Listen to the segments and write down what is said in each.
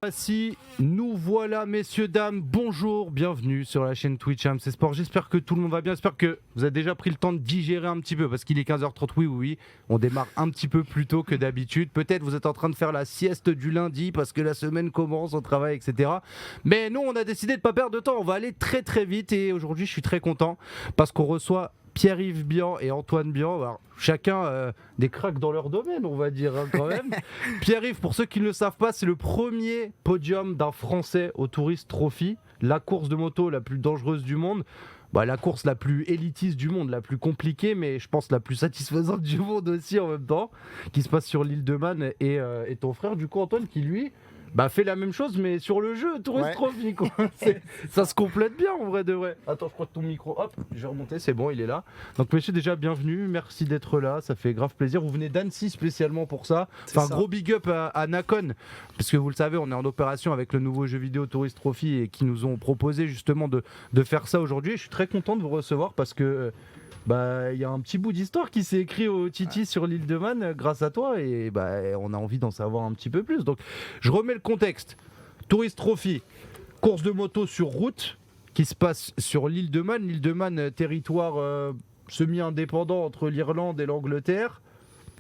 Voici, nous voilà messieurs, dames, bonjour, bienvenue sur la chaîne Twitch AMC Sport. J'espère que tout le monde va bien, j'espère que vous avez déjà pris le temps de digérer un petit peu parce qu'il est 15h30, oui, on démarre un petit peu plus tôt que d'habitude. Peut-être vous êtes en train de faire la sieste du lundi parce que la semaine commence, on travaille, etc. Mais nous, on a décidé de ne pas perdre de temps, on va aller très très vite et aujourd'hui je suis très content parce qu'on reçoit Pierre-Yves Bihan et Antoine Bihan, alors, chacun des cracks dans leur domaine, on va dire hein, quand même. Pierre-Yves, pour ceux qui ne le savent pas, c'est le premier podium d'un Français au Tourist Trophy, la course de moto la plus dangereuse du monde. La course la plus élitiste du monde, la plus compliquée, mais je pense la plus satisfaisante du monde aussi en même temps, qui se passe sur l'île de Man. Et ton frère, du coup, Antoine, qui lui fait la même chose, mais sur le jeu Tourist Trophy, quoi. Ça se complète bien en vrai de vrai. Attends, je crois que ton micro, hop, je vais remonter, c'est bon, il est là. Donc messieurs, déjà bienvenue, merci d'être là, ça fait grave plaisir. Vous venez d'Annecy spécialement pour ça. Enfin, gros big up à Nakon, parce que vous le savez, on est en opération avec le nouveau jeu vidéo Tourist Trophy et qui nous ont proposé justement de faire ça aujourd'hui. Et je suis très content de vous recevoir parce que il y a un petit bout d'histoire qui s'est écrit au Titi sur l'île de Man grâce à toi et on a envie d'en savoir un petit peu plus. Donc je remets le contexte. Tourist Trophy, course de moto sur route qui se passe sur l'île de Man. L'île de Man, territoire semi-indépendant entre l'Irlande et l'Angleterre.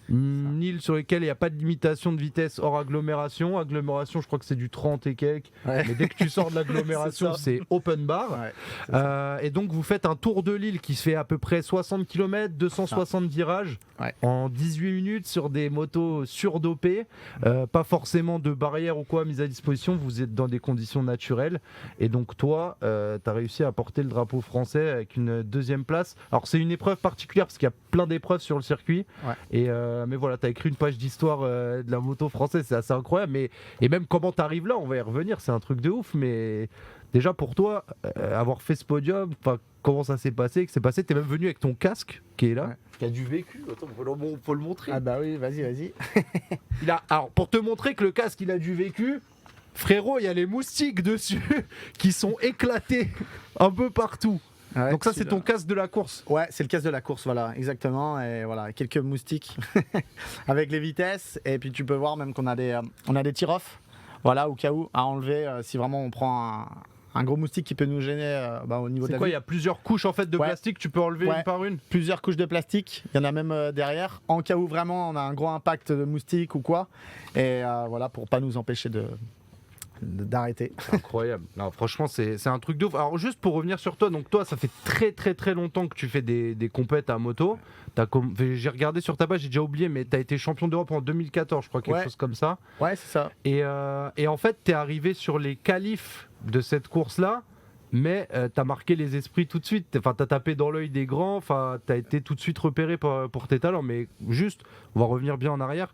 Une île sur laquelle il n'y a pas de limitation de vitesse hors agglomération. Agglomération, je crois que c'est du 30 et quelques. Ouais. Mais dès que tu sors de l'agglomération, c'est open bar. Ouais, et donc, vous faites un tour de l'île qui se fait à peu près 60 km, 260 virages en 18 minutes sur des motos surdopées. Pas forcément de barrières ou quoi mise à disposition. Vous êtes dans des conditions naturelles. Et donc, toi, tu as réussi à porter le drapeau français avec une deuxième place. Alors, c'est une épreuve particulière parce qu'il y a plein d'épreuves sur le circuit. Ouais. Mais voilà, tu as écrit une page d'histoire de la moto française, c'est assez incroyable. Et même comment tu arrives là, on va y revenir, c'est un truc de ouf. Mais déjà pour toi, avoir fait ce podium, comment ça s'est passé, t'es même venu avec ton casque qui est là, qui a du vécu. Attends, faut le montrer. Ah bah oui, vas-y. Alors pour te montrer que le casque il a du vécu, frérot, il y a les moustiques dessus qui sont éclatés un peu partout. Ouais, donc ça c'est ton casque de la course. Ouais, c'est le casque de la course, voilà, exactement. Et voilà, quelques moustiques avec les vitesses. Et puis tu peux voir même qu'on a des tear-off, voilà, au cas où à enlever si vraiment on prend un gros moustique qui peut nous gêner au niveau de la vue. Il y a plusieurs couches en fait de plastique, tu peux enlever une par une. Plusieurs couches de plastique, il y en a même derrière, en cas où vraiment on a un gros impact de moustique ou quoi. Et voilà, pour pas nous empêcher d'arrêter. C'est incroyable. Non, franchement, c'est un truc de ouf. Alors, juste pour revenir sur toi, donc toi, ça fait très très très longtemps que tu fais des compètes à moto. J'ai regardé sur ta page, j'ai déjà oublié, mais tu as été champion d'Europe en 2014, je crois, quelque chose comme ça. Ouais, c'est ça. Et en fait, tu es arrivé sur les qualifs de cette course-là, mais tu as marqué les esprits tout de suite. Enfin, tu as tapé dans l'œil des grands, enfin, tu as été tout de suite repéré pour tes talents. Mais juste, on va revenir bien en arrière.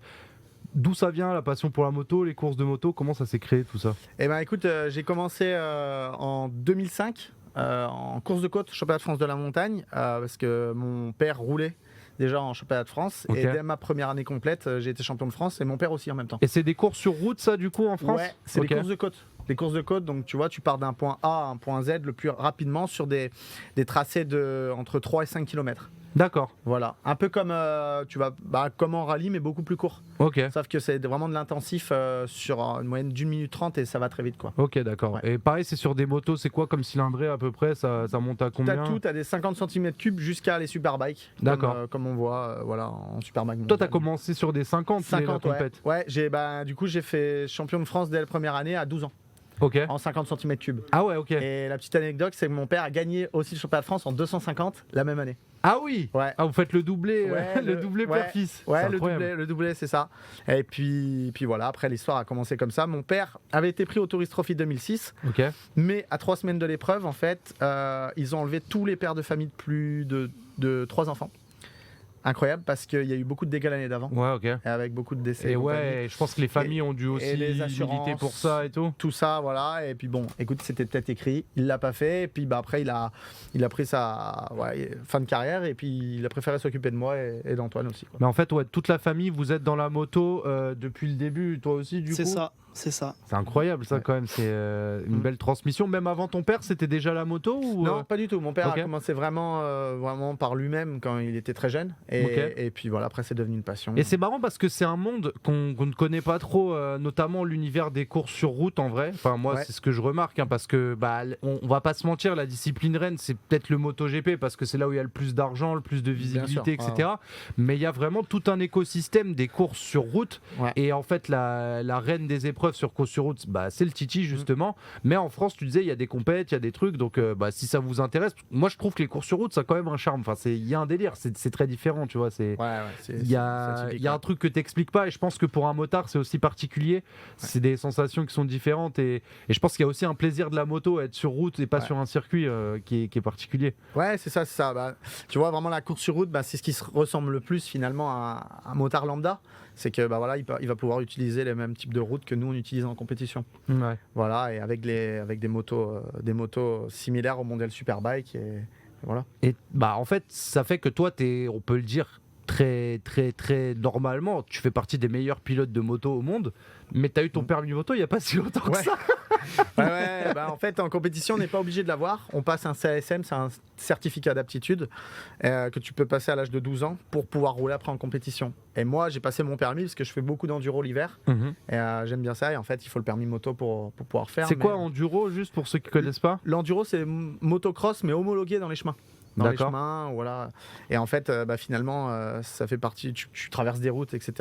D'où ça vient la passion pour la moto, les courses de moto, comment ça s'est créé tout ça? Eh ben écoute, j'ai commencé en 2005 en course de côte, championnat de France de la montagne, parce que mon père roulait déjà en championnat de France. Okay. Et dès ma première année complète, j'ai été champion de France et mon père aussi en même temps. Et c'est des courses sur route ça du coup en France? Ouais, c'est des courses de côte. Des courses de côte, donc tu vois, tu pars d'un point A à un point Z le plus rapidement sur des tracés de entre 3 et 5 km. D'accord. Voilà, un peu comme comme en rallye mais beaucoup plus court. Ok. Sauf que c'est vraiment de l'intensif sur une moyenne d'1 minute 30 et ça va très vite quoi. Ok, d'accord. Ouais. Et pareil, c'est sur des motos, c'est quoi comme cylindrée à peu près, ça monte à combien? T'as des 50 cm3 jusqu'à les superbikes. D'accord. Comme on voit en superbike. Toi, t'as commencé sur des 50 compètes. Ouais, du coup j'ai fait champion de France dès la première année à 12 ans. Okay. En 50 cm3. Ah ouais, ok. Et la petite anecdote, c'est que mon père a gagné aussi le championnat de France en 250 la même année. Ah oui. Ouais. Ah, vous faites le doublé, le doublé père-fils. Ouais, le doublé, c'est ça. Et puis voilà, après l'histoire a commencé comme ça. Mon père avait été pris au Tourist Trophy 2006. Ok. Mais à 3 semaines de l'épreuve, en fait, ils ont enlevé tous les pères de famille de plus de 3 enfants. Incroyable parce qu'il y a eu beaucoup de dégâts l'année d'avant. Ouais, ok. Avec beaucoup de décès. Et ouais, je pense que les familles ont dû aussi militer pour ça et tout. Tout ça, voilà. Et puis bon, écoute, c'était peut-être écrit. Il l'a pas fait. Et puis après, il a pris sa fin de carrière. Et puis il a préféré s'occuper de moi et d'Antoine aussi. Quoi. Mais en fait, toute la famille, vous êtes dans la moto depuis le début, toi aussi, du coup. C'est ça. c'est ça. C'est incroyable ça Ouais. quand même, c'est une belle transmission. Même avant ton père, c'était déjà la moto ou Non, pas du tout. Mon père Ok. a commencé vraiment par lui-même quand il était très jeune. Et, Ok. et puis voilà, après c'est devenu une passion. Et c'est marrant parce que c'est un monde qu'on ne connaît pas trop, notamment l'univers des courses sur route en vrai. Enfin moi Ouais. c'est ce que je remarque parce que on va pas se mentir, la discipline reine c'est peut-être le MotoGP parce que c'est là où il y a le plus d'argent, le plus de visibilité, sûr. etc. Mais il y a vraiment tout un écosystème des courses sur route. Ouais. Et en fait la reine des épreuves sur course sur route, c'est le Titi justement. Mais en France tu disais il y a des compètes, il y a des trucs, donc si ça vous intéresse, moi je trouve que les courses sur route ça a quand même un charme. Enfin il y a un délire, c'est très différent, tu vois. C'est c'est il y a atypique, il y a un ouais. truc que t'expliques pas et je pense que pour un motard c'est aussi particulier. C'est des sensations qui sont différentes et je pense qu'il y a aussi un plaisir de la moto à être sur route et pas Ouais. sur un circuit qui est particulier. Ouais, c'est ça, c'est ça. Tu vois, vraiment la course sur route, c'est ce qui se ressemble le plus finalement à un motard lambda. C'est que voilà, il va pouvoir utiliser les mêmes types de routes que nous on utilise en compétition. Ouais. Voilà, et avec des motos similaires au Mondial Superbike. Et voilà. Et en fait ça fait que toi on peut le dire très très très normalement, tu fais partie des meilleurs pilotes de moto au monde, mais tu as eu ton permis moto il y a pas si longtemps que Ouais. ça. En fait, en compétition, on n'est pas obligé de l'avoir. On passe un CASM, c'est un certificat d'aptitude que tu peux passer à l'âge de 12 ans pour pouvoir rouler après en compétition. Et moi, j'ai passé mon permis parce que je fais beaucoup d'enduro l'hiver. Et j'aime bien ça. Et en fait, il faut le permis moto pour pouvoir faire. C'est mais- quoi enduro juste pour ceux qui connaissent pas? L'enduro, c'est motocross, mais homologué dans les chemins. Dans les D'accord. chemins, voilà. Et en fait, finalement, ça fait partie. Tu traverses des routes, etc.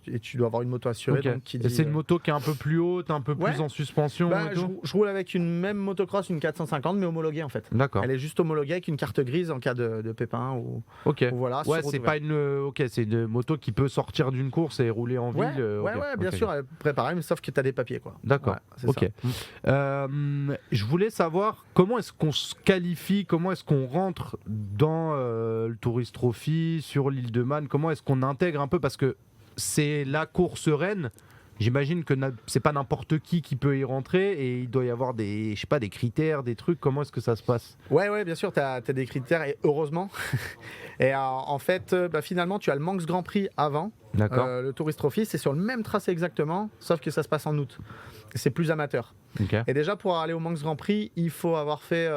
Et tu dois avoir une moto assurée. Ok. Donc, qui Et dit, c'est une moto qui est un peu plus haute, un peu Ouais. plus en suspension et je, tout. je roule avec une même motocross, une 450, mais homologuée en fait. D'accord. Elle est juste homologuée avec une carte grise en cas de pépin ou Ok. voilà. Ouais, sur c'est route pas ouverte. ok, c'est une moto qui peut sortir d'une course et rouler en Ouais, ville. ouais, Ok, ouais, bien ok. sûr, elle est préparée, mais sauf que tu as des papiers quoi. D'accord. Ouais, c'est Ok. ça. Je voulais savoir comment est-ce qu'on se qualifie, comment est-ce qu'on rentre dans le Tourist Trophy sur l'île de Man, comment est-ce qu'on intègre un peu parce que c'est la course reine. J'imagine que c'est pas n'importe qui peut y rentrer et il doit y avoir des critères, des trucs. Comment est-ce que ça se passe? Ouais, bien sûr, tu as des critères et heureusement. Et en fait, finalement, tu as le Manx Grand Prix avant. D'accord. Le Tourist Trophy, c'est sur le même tracé exactement, sauf que ça se passe en août. Et c'est plus amateur. Ok. Et déjà, pour aller au Manx Grand Prix, il faut avoir fait.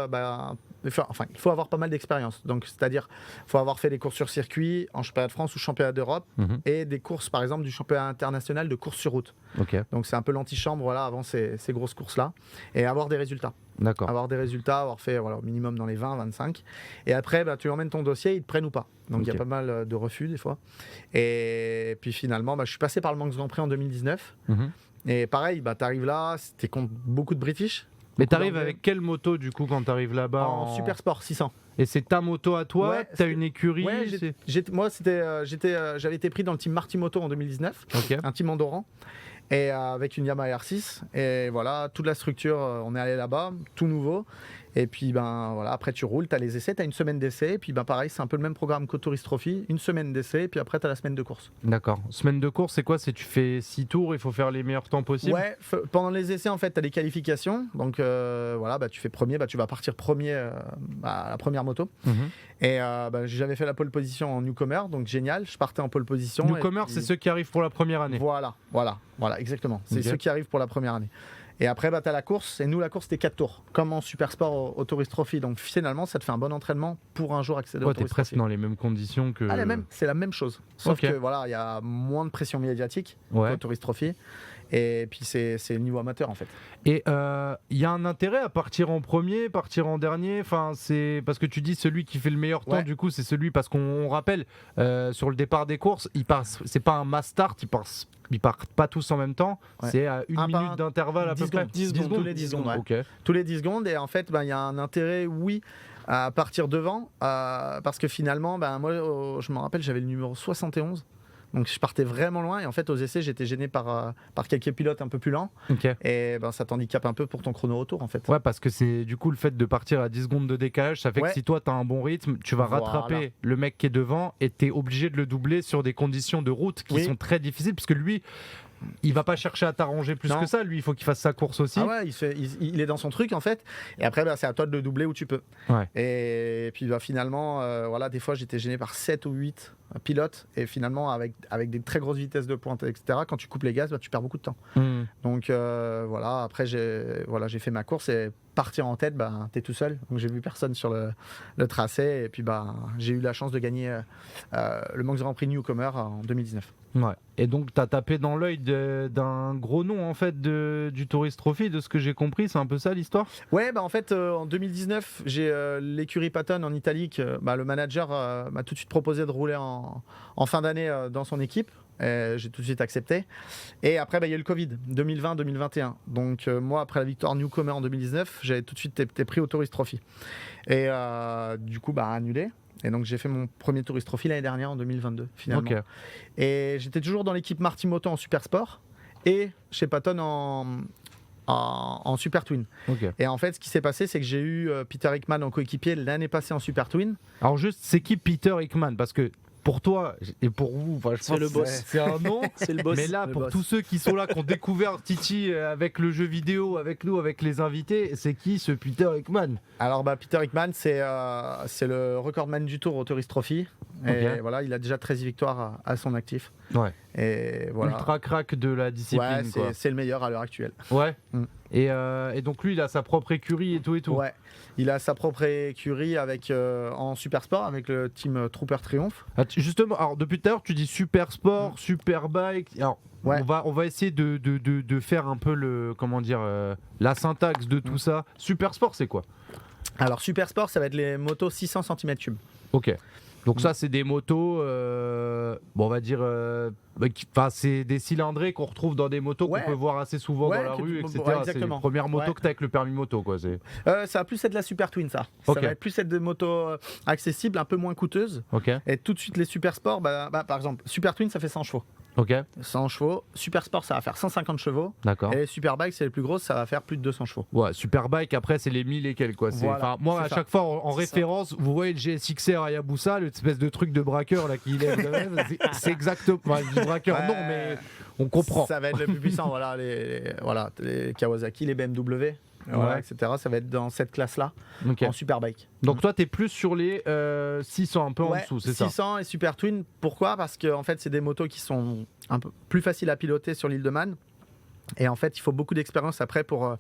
Il faut avoir pas mal d'expérience. Donc, c'est-à-dire, il faut avoir fait des courses sur circuit en championnat de France ou championnat d'Europe Mhm. et des courses, par exemple, du championnat international de course sur route. Ok. Donc, c'est un peu l'antichambre voilà, avant ces grosses courses-là. Et avoir des résultats. D'accord. Avoir des résultats, avoir fait au minimum dans les 20, 25. Et après, tu emmènes ton dossier, ils te prennent ou pas. Donc, il y Ok. a pas mal de refus des fois. Et puis finalement, je suis passé par le Manx Grand Prix en 2019. Mhm. Et pareil, tu arrives là, c'était contre beaucoup de British. Mais beaucoup t'arrives d'Anglais. avec quelle moto du coup quand t'arrives là-bas En Super Sport 600. Et c'est ta moto à toi? Ouais, T'as c'était- une écurie? Ouais, c'est- j'avais été pris dans le team Marty Moto en 2019, Ok. un team Endoran, et avec une Yamaha R6. Et voilà, toute la structure, on est allé là-bas, tout nouveau. Et puis voilà, après tu roules, tu as les essais, tu as une semaine d'essai. Et puis pareil, c'est un peu le même programme qu'au Tourist Trophy, une semaine d'essai, et puis après tu as la semaine de course. D'accord. Semaine de course, c'est quoi? C'est tu fais 6 tours, il faut faire les meilleurs temps possibles? Ouais, pendant les essais, en fait, tu as des qualifications. Donc tu fais premier, tu vas partir premier à la première moto. Mhm. Et j'avais fait la pole position en newcomer, donc génial. Je partais en pole position. et Newcomer, puis- c'est ceux qui arrivent pour la première année. Voilà, exactement. C'est Ok. ceux qui arrivent pour la première année. Et après, tu as la course. Et nous, la course, c'était 4 tours, comme en Super Sport au Tourist Trophy. Donc finalement, ça te fait un bon entraînement pour un jour accéder au Ouais, t'es Tourist presque Trophy. dans les mêmes conditions que. C'est la même chose. Sauf Ok. que voilà, il y a moins de pression médiatique Ouais. qu'au Tourist Trophy. Et puis c'est le niveau amateur en fait. Et il y a un intérêt à partir en premier, partir en dernier. Enfin, c'est parce que tu dis celui qui fait le meilleur temps. Ouais. Du coup, c'est celui parce qu'on rappelle sur le départ des courses, c'est pas un mass start. Ils partent pas tous en même temps. Ouais. C'est à une Un par minute un, d'intervalle à 10 peu près. secondes, 10 secondes, tous les 10 secondes, ouais. Ok. Tous les 10 secondes. Et en fait, il y a un intérêt, oui, à partir devant. Parce que finalement, moi, je me rappelle, j'avais le numéro 71. Donc je partais vraiment loin. Et en fait, aux essais, j'étais gêné par quelques pilotes un peu plus lents. Ok. Et ça t'handicape un peu pour ton chrono retour, en fait. Ouais, parce que c'est du coup le fait de partir à 10 secondes de décalage, ça fait Ouais. que si toi tu as un bon rythme, tu vas Voilà. rattraper le mec qui est devant et tu es obligé de le doubler sur des conditions de route qui Oui. sont très difficiles parce que lui, il va pas chercher à t'arranger plus Non. que ça. Lui, il faut qu'il fasse sa course aussi. Ah ouais, il est dans son truc en fait. Et après, c'est à toi de le doubler où tu peux. Ouais. Et puis finalement, voilà, des fois j'étais gêné par 7 ou 8 pilotes. Et finalement, avec des très grosses vitesses de pointe, etc., quand tu coupes les gaz, tu perds beaucoup de temps. Hmm. Donc voilà, après j'ai fait ma course et partir en tête, t'es tout seul. Donc j'ai vu personne sur le tracé. Et puis j'ai eu la chance de gagner le Manx Grand Prix Newcomer en 2019. Ouais. Et donc, tu as tapé dans l'œil d'un gros nom en fait du Tourist Trophy, de ce que j'ai compris. C'est un peu ça l'histoire. Ouais, en fait, en 2019, j'ai l'écurie Patton en Italie. Le manager m'a tout de suite proposé de rouler en fin d'année dans son équipe. Et j'ai tout de suite accepté. Et après, il y a eu le Covid, 2020-2021. Donc, moi, après la victoire Newcomer en 2019, j'avais tout de suite été pris au Tourist Trophy. Et du coup, annulé. Et donc, j'ai fait mon premier Tourist Trophy l'année dernière, en 2022, finalement. Ok. Et j'étais toujours dans l'équipe Marty Moto en Super Sport et chez Patton en Super Twin. Ok. Et en fait, ce qui s'est passé, c'est que j'ai eu Peter Hickman en coéquipier l'année passée en Super Twin. Alors juste, c'est qui Peter Hickman? Parce que pour toi et pour vous, je C'est pense le que boss. c'est un nom. C'est le boss. Mais là, Le pour boss. tous ceux qui sont là, qui ont découvert Titi avec le jeu vidéo, avec nous, avec les invités, c'est qui ce Peter Hickman? Alors, Peter Hickman, c'est le recordman du Tour au Tourist Trophy. Et Ok. voilà, il a déjà 13 victoires à son actif. Ouais. Et voilà. Ultra crack de la discipline. Ouais, quoi. c'est le meilleur à l'heure actuelle. Ouais. Mm. Et donc lui, il a sa propre écurie et tout et tout. Ouais. Il a sa propre écurie en Super Sport avec le team Trooper Triumph. Ah, justement, alors depuis tout à l'heure, tu dis super sport, super bike. Alors, Ouais. on va essayer de faire un peu la syntaxe de tout ça. Super sport, c'est quoi? Alors, Super Sport, ça va être les motos 600 cm3. Ok. Donc ça, c'est des motos, on va dire, c'est des cylindrés qu'on retrouve dans des motos Ouais. qu'on peut voir assez souvent Ouais, dans la rue, etc. ouais, C'est exactement. les premières motos Ouais. que tu as avec le permis moto, quoi. Ça va plus être la Super Twin, ça. Ok. Ça va être plus être des motos accessibles, un peu moins coûteuses. Ok. Et tout de suite, les Super Sport, par exemple, Super Twin, ça fait 100 chevaux. Ok. 100 chevaux. Super Sport, ça va faire 150 chevaux. D'accord. Et les Super Bike, c'est les plus grosses, ça va faire plus de 200 chevaux. Ouais, Superbike, après, c'est les 1000 et quelques, quoi. Voilà, Moi, c'est à ça. chaque fois, en C'est ça. référence, vous voyez le GSXR Hayabusa, l'espèce de truc de braqueur là qui lève. C'est exactement. Enfin, du braqueur, Ouais. non, mais on comprend. Ça va être le plus puissant, voilà, les Kawasaki, les BMW, voilà, Ouais. etc. Ça va être dans cette classe-là, Ok. en Superbike. Donc, toi, t'es plus sur les 600, un peu en Ouais, dessous, c'est ça? 600 et Super Twin. Pourquoi? Parce que en fait, c'est des motos qui sont un peu plus faciles à piloter sur l'île de Man. Et en fait, il faut beaucoup d'expérience après pour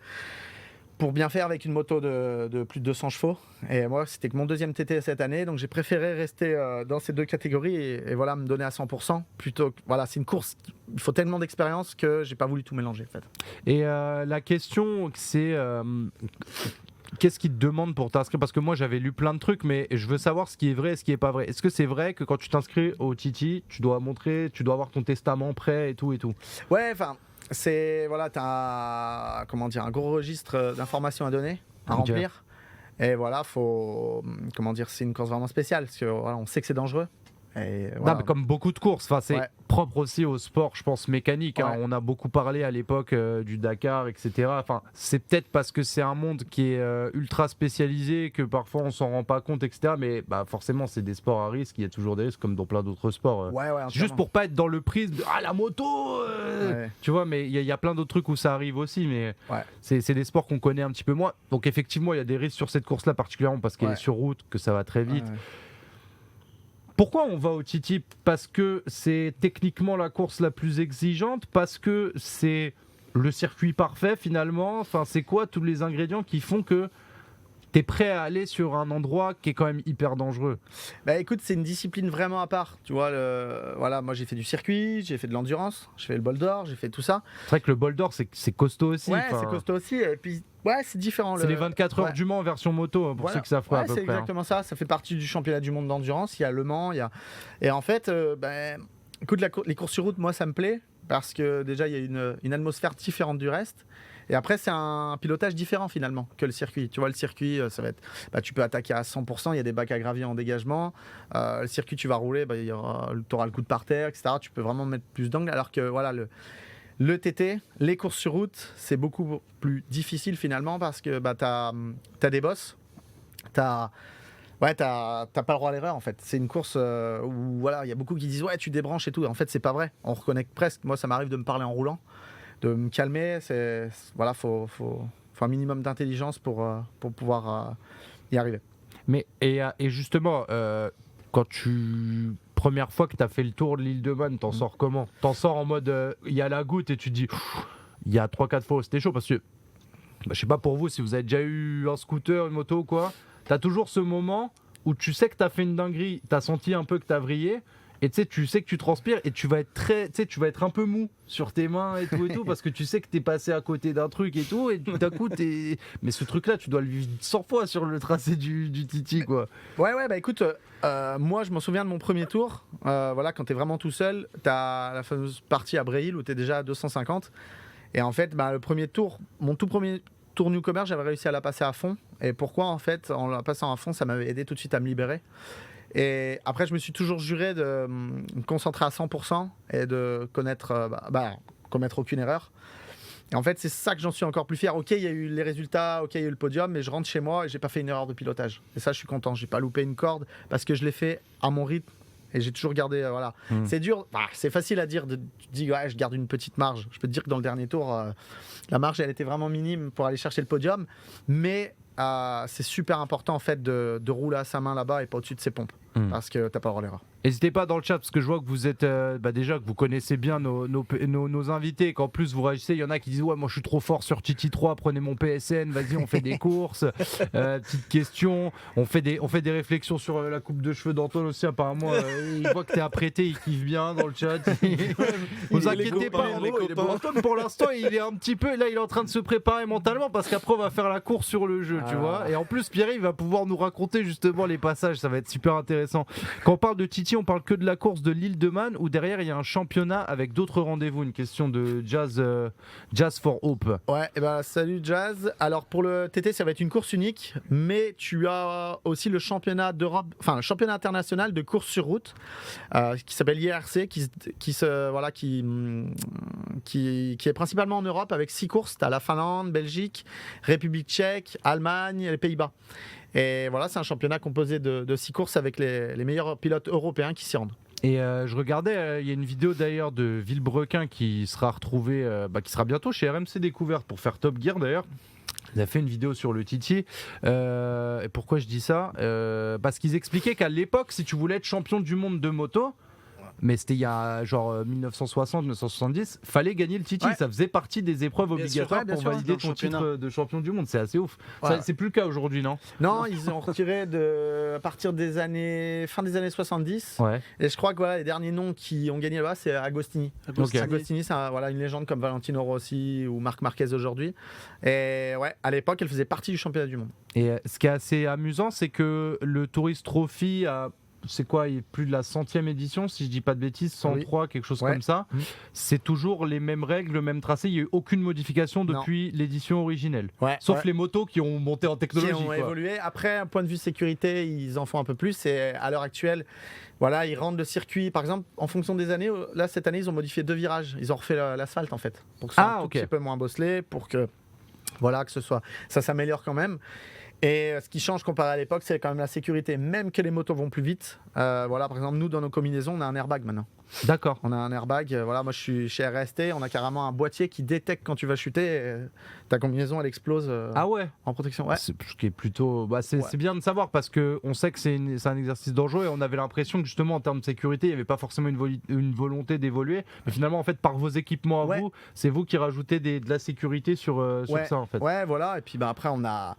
bien faire avec une moto de plus de 200 chevaux. Et moi, c'était que mon deuxième TT cette année, donc j'ai préféré rester dans ces deux catégories et voilà, me donner à 100%. Plutôt que, voilà, c'est une course, il faut tellement d'expérience que j'ai pas voulu tout mélanger en fait. Et la question, c'est qu'est-ce qu'ils te demandent pour t'inscrire? Parce que moi, j'avais lu plein de trucs, mais je veux savoir ce qui est vrai et ce qui est pas vrai. Est-ce que c'est vrai que quand tu t'inscris au Titi, tu dois avoir ton testament prêt et tout et tout? Ouais, enfin, t'as un gros registre d'informations à donner, à Ok. remplir. Et voilà, c'est une course vraiment spéciale parce que voilà, on sait que c'est dangereux. Et Non, voilà. mais comme beaucoup de courses, c'est Ouais. propre aussi au sport, je pense, mécanique. Hein. Ouais. On a beaucoup parlé à l'époque du Dakar, etc. Enfin, c'est peut-être parce que c'est un monde qui est ultra spécialisé que parfois on s'en rend pas compte, etc. Mais forcément, c'est des sports à risque. Il y a toujours des risques comme dans plein d'autres sports. Ouais, C'est juste pour pas être dans le prisme de la moto, Ouais. tu vois. Mais il y a plein d'autres trucs où ça arrive aussi. Mais Ouais. c'est des sports qu'on connaît un petit peu moins. Donc effectivement, il y a des risques sur cette course-là, particulièrement parce qu'elle Ouais. est sur route, que ça va très vite. Ouais. Pourquoi on va au Titi? Parce que c'est techniquement la course la plus exigeante? Parce que c'est le circuit parfait finalement? Enfin, c'est quoi tous les ingrédients qui font que t'es prêt à aller sur un endroit qui est quand même hyper dangereux? Écoute, c'est une discipline vraiment à part. Tu vois, voilà, moi j'ai fait du circuit, j'ai fait de l'endurance, j'ai fait le bol d'or, j'ai fait tout ça. C'est vrai que le bol d'or, c'est costaud aussi. Ouais, Enfin, c'est costaud aussi. Et puis, ouais, c'est différent. c'est les 24 heures Ouais. du Mans en version moto, hein, pour Voilà. ceux qui savent pas Ouais, à peu c'est près. Hein. exactement ça. Ça fait partie du championnat du monde d'endurance. Il y a Le Mans, et en fait, écoute, les courses sur route, moi, ça me plaît parce que déjà, il y a une atmosphère différente du reste. Et après, c'est un pilotage différent finalement que le circuit. Tu vois, le circuit, ça va être, tu peux attaquer à 100%. Il y a des bacs à gravier en dégagement. Le circuit, tu vas rouler, tu auras le coup de par terre, etc. Tu peux vraiment mettre plus d'angle. Alors que voilà, le TT, les courses sur route, c'est beaucoup plus difficile finalement parce que tu as des bosses, tu as Ouais, t'as pas le droit à l'erreur en fait. C'est une course où voilà, il y a beaucoup qui disent ouais, tu débranches et tout. En fait, c'est pas vrai. On reconnaît presque. Moi, ça m'arrive de me parler en roulant, de me calmer. Voilà, faut un minimum d'intelligence pour pouvoir y arriver. Mais et justement, quand première fois que tu as fait le tour de l'île de Man, t'en sors comment? T'en sors en mode il y a la goutte et tu te dis il y a 3-4 fois où c'était chaud parce que je sais pas pour vous si vous avez déjà eu un scooter, une moto ou quoi, t'as toujours ce moment où tu sais que t'as fait une dinguerie, t'as senti un peu que t'as vrillé et tu sais que tu transpires et tu vas être un peu mou sur tes mains et tout parce que tu sais que t'es passé à côté d'un truc et tout et d'un coup mais ce truc là tu dois le vivre 100 fois sur le tracé du Titi quoi. Ouais, bah écoute, moi je m'en souviens de mon premier tour. Voilà, quand t'es vraiment tout seul, t'as la fameuse partie à Bréil où t'es déjà à 250. Et en fait, le premier tour, mon tout premier tour newcomer, j'avais réussi à la passer à fond. Et pourquoi en fait, en la passant à fond, ça m'avait aidé tout de suite à me libérer. Et après, je me suis toujours juré de me concentrer à 100% et de commettre aucune erreur. Et en fait, c'est ça que j'en suis encore plus fier. Ok, il y a eu les résultats, ok, il y a eu le podium, mais je rentre chez moi et j'ai pas fait une erreur de pilotage. Et ça, je suis content. J'ai pas loupé une corde parce que je l'ai fait à mon rythme. Et j'ai toujours gardé, voilà. C'est dur, c'est facile à dire, tu te dis, ouais, je garde une petite marge. Je peux te dire que dans le dernier tour, la marge, elle était vraiment minime pour aller chercher le podium. Mais c'est super important, en fait, de rouler à sa main là-bas et pas au-dessus de ses pompes. Parce que t'as pas le droit à l'erreur. N'hésitez pas dans le chat parce que je vois que vous êtes déjà que vous connaissez bien nos invités, qu'en plus vous réagissez. Il y en a qui disent ouais moi je suis trop fort sur Titi 3, prenez mon PSN, vas-y on fait des courses. Petite question, on fait des réflexions sur la coupe de cheveux d'Antoine aussi apparemment. Il voit que t'es apprêté, il kiffe bien dans le chat. Vous inquiétez pas, Antoine pour l'instant il est un petit peu là, il est en train de se préparer mentalement parce qu'après on va faire la course sur le jeu, tu vois. Et en plus Pierre il va pouvoir nous raconter justement les passages, ça va être super intéressant. Quand on parle de Titi, on parle que de la course de l'île de Man ou derrière il y a un championnat avec d'autres rendez-vous. Une question de Jazz for Hope. Ouais, salut Jazz. Alors pour le TT, ça va être une course unique, mais tu as aussi le championnat d'Europe, enfin le championnat international de course sur route qui s'appelle IRC, qui est principalement en Europe avec 6 courses. Tu as la Finlande, Belgique, République tchèque, Allemagne et les Pays-Bas. Et voilà, c'est un championnat composé de 6 courses avec les meilleurs pilotes européens qui s'y rendent. Et je regardais, il y a une vidéo d'ailleurs de Villebrequin qui sera retrouvée, qui sera bientôt chez RMC Découverte pour faire Top Gear d'ailleurs. Il a fait une vidéo sur le Titi. Et pourquoi je dis ça parce qu'ils expliquaient qu'à l'époque, si tu voulais être champion du monde de moto, mais c'était il y a genre 1960-1970, fallait gagner le Titi. Ouais. Ça faisait partie des épreuves obligatoires pour valider ton titre de champion du monde. C'est assez ouf. Ouais. Ça, c'est plus le cas aujourd'hui, non ? Non, ils ont retiré à partir des fin des années 70. Ouais. Et je crois que les derniers noms qui ont gagné là-bas, c'est Agostini. Agostini, c'est une légende comme Valentino Rossi ou Marc Marquez aujourd'hui. Et ouais, à l'époque, elle faisait partie du championnat du monde. Et ce qui est assez amusant, c'est que le Tourist Trophy a... C'est quoi, il est plus de la 100e édition, si je dis pas de bêtises, 103, quelque chose comme ça. C'est toujours les mêmes règles, le même tracé. Il n'y a eu aucune modification depuis l'édition originelle. Sauf les motos qui ont monté en technologie. Qui ont évolué. Après, un point de vue sécurité, ils en font un peu plus. Et à l'heure actuelle, ils rendent le circuit. Par exemple, en fonction des années, là, cette année, ils ont modifié 2 virages. Ils ont refait l'asphalte, en fait. Pour que ce soit un petit peu moins bosselé, pour que ça s'améliore quand même. Et ce qui change comparé à l'époque, c'est quand même la sécurité. Même que les motos vont plus vite. Par exemple, nous, dans nos combinaisons, on a un airbag maintenant. D'accord. On a un airbag. Moi, je suis chez RST. On a carrément un boîtier qui détecte quand tu vas chuter. Ta combinaison, elle explose en protection. Ouais. Ce qui est plutôt... c'est bien de savoir parce qu'on sait que c'est un exercice dangereux et on avait l'impression que justement, en termes de sécurité, il n'y avait pas forcément une volonté d'évoluer. Mais finalement, en fait, par vos équipements à vous, c'est vous qui rajoutez de la sécurité sur ça, en fait. Ouais, voilà. Et puis après, on a...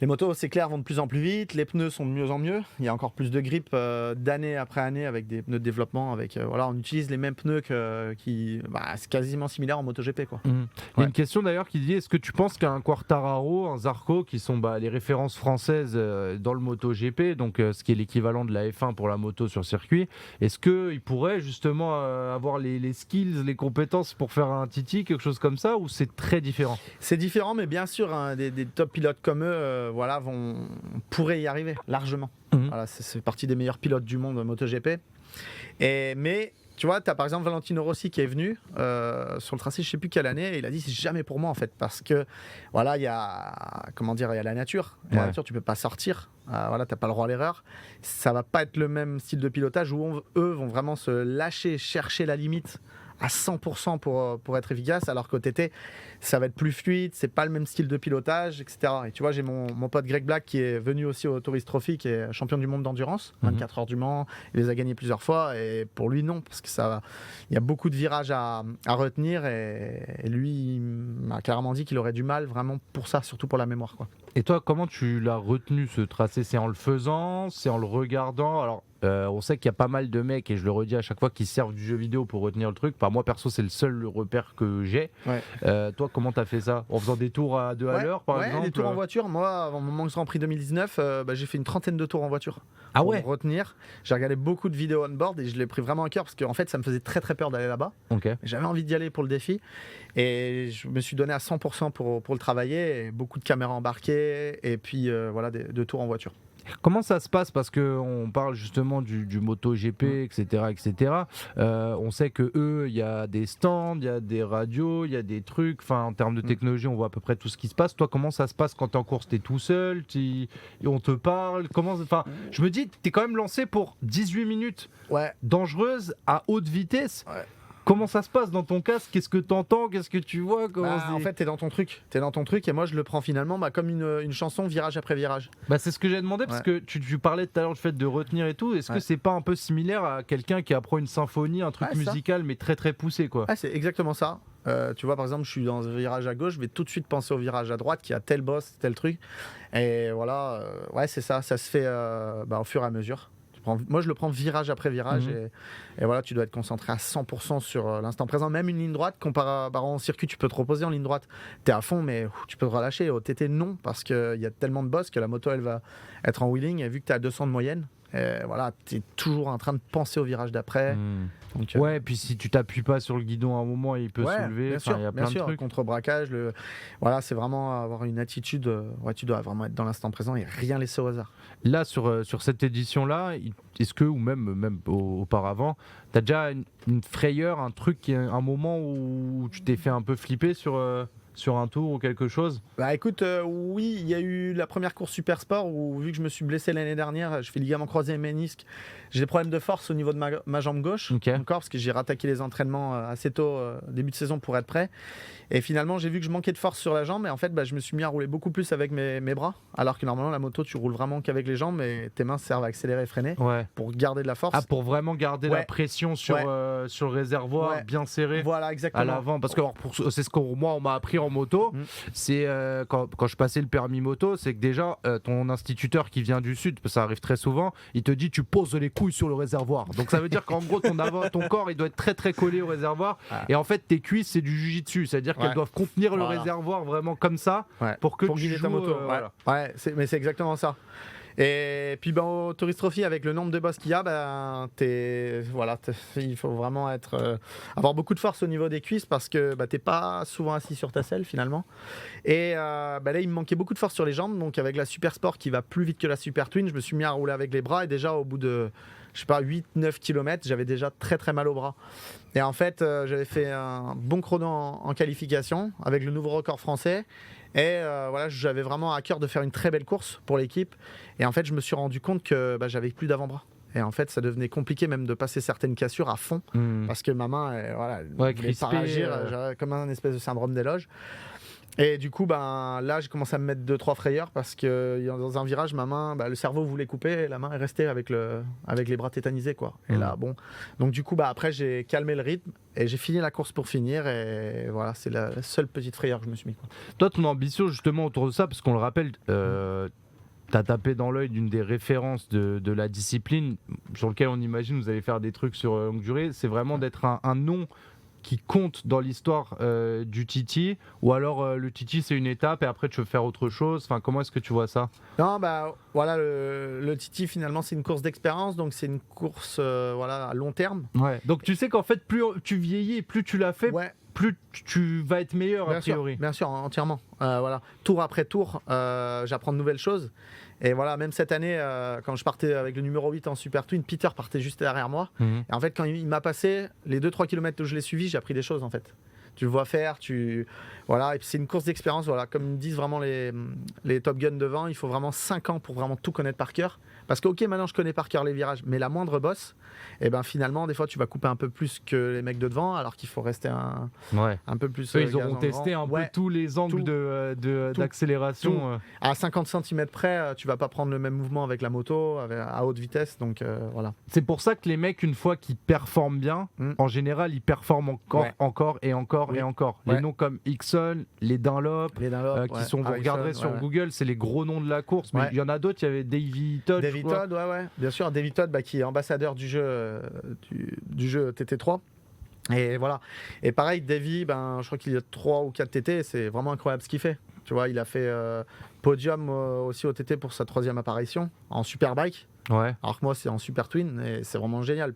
Les motos, c'est clair, vont de plus en plus vite. Les pneus sont de mieux en mieux. Il y a encore plus de grip d'année après année avec des pneus de développement. On utilise les mêmes pneus c'est quasiment similaire en MotoGP, quoi. Il y a une question d'ailleurs qui dit est-ce que tu penses qu'un Quartararo, un Zarco, qui sont les références françaises dans le MotoGP, donc ce qui est l'équivalent de la F1 pour la moto sur circuit, est-ce qu'ils pourraient justement avoir les skills, les compétences pour faire un Titi, quelque chose comme ça, ou c'est très différent ? C'est différent, mais bien sûr, des top pilotes comme eux, pourrait y arriver largement. C'est partie des meilleurs pilotes du monde MotoGP. Mais tu vois, tu as par exemple Valentino Rossi qui est venu sur le tracé, je sais plus quelle année, et il a dit c'est jamais pour moi en fait, parce que voilà, il y a la nature. Et la nature, tu peux pas sortir. Voilà, t'as pas le droit à l'erreur. Ça va pas être le même style de pilotage où eux vont vraiment se lâcher, chercher la limite à 100% pour être efficace, alors qu'au TT, ça va être plus fluide, c'est pas le même style de pilotage, etc. Et tu vois, j'ai mon pote Greg Black qui est venu aussi au Tourist Trophy, qui est champion du monde d'endurance, 24 heures du Mans, il les a gagnés plusieurs fois, et pour lui, non, parce que il y a beaucoup de virages à retenir, et lui, il m'a carrément dit qu'il aurait du mal vraiment pour ça, surtout pour la mémoire, quoi. Et toi, comment tu l'as retenu ce tracé? C'est en le faisant? C'est en le regardant? Alors, on sait qu'il y a pas mal de mecs, et je le redis à chaque fois, qui servent du jeu vidéo pour retenir le truc. Enfin, moi, perso, c'est le seul repère que j'ai. Toi, comment t'as fait ça? En faisant des tours à 2 à l'heure, par exemple? Des tours en voiture. Moi, avant mon Manx Grand Prix 2019, j'ai fait une trentaine de tours en voiture. Ah ouais? Pour retenir. J'ai regardé beaucoup de vidéos on-board et je l'ai pris vraiment à cœur parce qu'en fait, ça me faisait très très peur d'aller là-bas. J'avais envie d'y aller pour le défi. Et je me suis donné à 100% pour le travailler. Et beaucoup de caméras embarquées et puis voilà, de tours en voiture. Comment ça se passe? Parce qu'on parle justement du MotoGP, etc. etc. On sait que eux, il y a des stands, il y a des radios, il y a des trucs. Enfin, en termes de technologie, on voit à peu près tout ce qui se passe. Toi, comment ça se passe quand tu es en course? Tu es tout seul? On te parle? Enfin, je me dis, tu es quand même lancé pour 18 minutes dangereuses à haute vitesse. Comment ça se passe dans ton casque? Qu'est-ce que tu entends? Qu'est-ce que tu vois? En fait, t'es dans ton truc. Et moi, je le prends finalement comme une chanson, virage après virage. C'est ce que j'ai demandé, parce que tu parlais tout à l'heure du fait de retenir et tout. Est-ce que c'est pas un peu similaire à quelqu'un qui apprend une symphonie, un truc musical, mais très très poussé, quoi? C'est exactement ça. Tu vois, par exemple, je suis dans un virage à gauche, je vais tout de suite penser au virage à droite, qui a tel boss, tel truc. Et voilà, c'est ça. Ça se fait au fur et à mesure. Moi, je le prends virage après virage et voilà, tu dois être concentré à 100% sur l'instant présent. Même une ligne droite, comparé en circuit, tu peux te reposer en ligne droite. Tu es à fond, mais tu peux te relâcher. Au TT, non, parce qu'il y a tellement de boss que la moto, elle va être en wheeling. Et vu que tu es à 200 de moyenne, voilà, tu es toujours en train de penser au virage d'après. Donc, et puis si tu t'appuies pas sur le guidon à un moment, il peut soulever. Bien sûr, il y a plein de trucs. Contre-braquage, voilà, c'est vraiment avoir une attitude. Tu dois vraiment être dans l'instant présent et rien laisser au hasard. Là, sur cette édition-là, est-ce que, ou même auparavant, tu as déjà une frayeur, un truc, un moment où tu t'es fait un peu flipper sur un tour ou quelque chose? Écoute, oui, il y a eu la première course Super Sport où, vu que je me suis blessé l'année dernière, je fais ligament croisé et ménisque, j'ai des problèmes de force au niveau de ma jambe gauche, encore parce que j'ai rattaqué les entraînements assez tôt, début de saison, pour être prêt. Et finalement, j'ai vu que je manquais de force sur la jambe, et en fait, je me suis mis à rouler beaucoup plus avec mes bras, alors que normalement, la moto, tu roules vraiment qu'avec les jambes, et tes mains servent à accélérer et freiner pour garder de la force. Pour vraiment garder la pression sur le réservoir bien serré. Voilà, exactement. À l'avant, parce que c'est ce qu'on m'a appris en moto. C'est quand je passais le permis moto, c'est que déjà ton instituteur qui vient du sud, ça arrive très souvent, il te dit tu poses les couilles sur le réservoir. Donc ça veut dire qu'en gros ton corps, il doit être très très collé au réservoir, et en fait tes cuisses, c'est du jujitsu, c'est-à-dire qu'elles doivent contenir le réservoir vraiment comme ça pour que tu guider joues ta moto. Mais c'est exactement ça. Et puis au Tourist Trophy, avec le nombre de bosses qu'il y a, il faut vraiment avoir beaucoup de force au niveau des cuisses, parce que t'es pas souvent assis sur ta selle finalement. Et là, il me manquait beaucoup de force sur les jambes, donc avec la Super Sport qui va plus vite que la Super Twin, je me suis mis à rouler avec les bras, et déjà au bout de 8-9 km, j'avais déjà très très mal au bras. Et en fait, j'avais fait un bon chrono en qualification avec le nouveau record français. Et j'avais vraiment à cœur de faire une très belle course pour l'équipe. Et en fait, je me suis rendu compte que j'avais plus d'avant-bras. Et en fait, ça devenait compliqué même de passer certaines cassures à fond, parce que ma main, elle voulait pas réagir, comme un espèce de syndrome d'éloge. Et du coup, là, j'ai commencé à me mettre 2-3 frayeurs, parce que dans un virage, ma main, le cerveau voulait couper, et la main est restée avec les bras tétanisés, quoi. Et là, bon. Donc du coup, après, j'ai calmé le rythme et j'ai fini la course pour finir. Et voilà, c'est la seule petite frayeur que je me suis mis, quoi. Toi, ton ambition justement autour de ça, parce qu'on le rappelle, t'as tapé dans l'œil d'une des références de la discipline, sur lequel on imagine vous allez faire des trucs sur longue durée, c'est vraiment d'être un nom qui compte dans l'histoire du TT, ou alors le TT c'est une étape et après tu veux faire autre chose? Enfin, comment est-ce que tu vois ça? Non, voilà, le TT finalement c'est une course d'expérience, donc c'est une course à long terme. Donc tu sais qu'en fait plus tu vieillis et plus tu l'as fait, plus tu vas être meilleur, a priori. Bien sûr, entièrement. Tour après tour, j'apprends de nouvelles choses. Et voilà, même cette année, quand je partais avec le numéro 8 en Super Twin, Peter partait juste derrière moi. Et en fait, quand il m'a passé, les 2-3 km où je l'ai suivi, j'ai appris des choses en fait. Tu le vois faire, voilà, et puis c'est une course d'expérience, voilà, comme me disent vraiment les Top Gun devant, il faut vraiment 5 ans pour vraiment tout connaître par cœur. Parce que ok, maintenant je connais par cœur les virages, mais la moindre bosse, et ben finalement des fois tu vas couper un peu plus que les mecs de devant, alors qu'il faut rester un peu plus. Eux, ils auront testé un peu tous les angles d'accélération. À 50 cm près, tu vas pas prendre le même mouvement avec la moto à haute vitesse, donc voilà. C'est pour ça que les mecs, une fois qu'ils performent bien, en général, ils performent encore et encore. Les noms comme Ixon, les Dunlop, qui sont, vous regarderez sur Google, c'est les gros noms de la course. Mais il y en a d'autres, il y avait Davy Todd. Davy Todd, ouais, bien sûr. Davy Todd, qui est ambassadeur du jeu, du jeu TT3. Et voilà. Et pareil, Davy, je crois qu'il y a 3 ou 4 TT, c'est vraiment incroyable ce qu'il fait. Tu vois, il a fait podium aussi au TT pour sa 3e apparition en Superbike. Ouais. Alors que moi, c'est en Super Twin et c'est vraiment génial.